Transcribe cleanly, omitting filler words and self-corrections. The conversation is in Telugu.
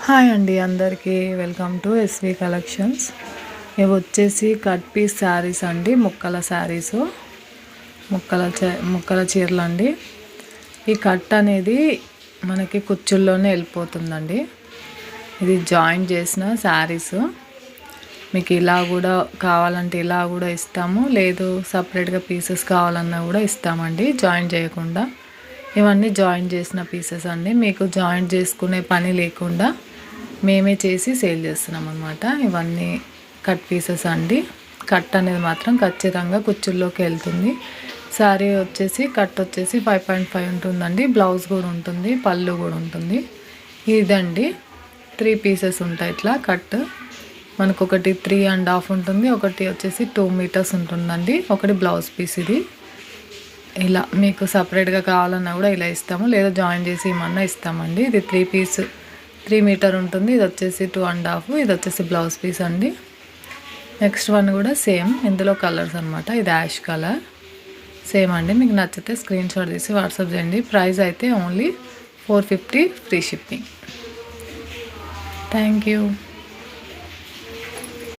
హాయ్ అండి అందరికీ వెల్కమ్ టు ఎస్వి కలెక్షన్స్. ఇవి వచ్చేసి కట్ పీస్ శారీస్ అండి, ముక్కల శారీస్, ముక్కల చీరలు అండి. ఈ కట్ అనేది మనకి కుచ్చుల్లోనే వెళ్ళిపోతుందండి. ఇది జాయింట్ చేసిన శారీస్. మీకు ఇలా కూడా కావాలంటే ఇలా కూడా ఇస్తాము, లేదు సపరేట్గా పీసెస్ కావాలన్నా కూడా ఇస్తామండి, జాయింట్ చేయకుండా. ఇవన్నీ జాయింట్ చేసిన పీసెస్ అండి. మీకు జాయింట్ చేసుకునే పని లేకుండా మేమే చేసి సేల్ చేస్తున్నాం అన్నమాట. ఇవన్నీ కట్ పీసెస్ అండి. కట్ అనేది మాత్రం ఖచ్చితంగా కుచ్చుల్లోకి వెళ్తుంది. శారీ వచ్చేసి కట్ వచ్చేసి 5.5 ఉంటుందండి. బ్లౌజ్ కూడా ఉంటుంది, పళ్ళు కూడా ఉంటుంది. ఇదండి 3 పీసెస్ ఉంటాయి ఇట్లా కట్. మనకు ఒకటి 3.5 ఉంటుంది, ఒకటి వచ్చేసి 2 మీటర్స్ ఉంటుందండి, ఒకటి బ్లౌజ్ పీస్. ఇది ఇలా మీకు సపరేట్గా కావాలన్నా కూడా ఇలా ఇస్తాము, లేదా జాయిన్ చేసి ఏమన్నా ఇస్తామండి. ఇది 3 మీటర్ ఉంటుంది. ఇది వచ్చేసి 2.5, ఇది వచ్చేసి బ్లౌజ్ పీస్ అండి. నెక్స్ట్ వన్ కూడా సేమ్, ఇందులో కలర్స్ అనమాట. ఇది యాష్ కలర్ సేమ్ అండి. మీకు నచ్చితే స్క్రీన్ షాట్ తీసి వాట్సాప్ చేయండి. ప్రైస్ అయితే only 450, free shipping. Thank you.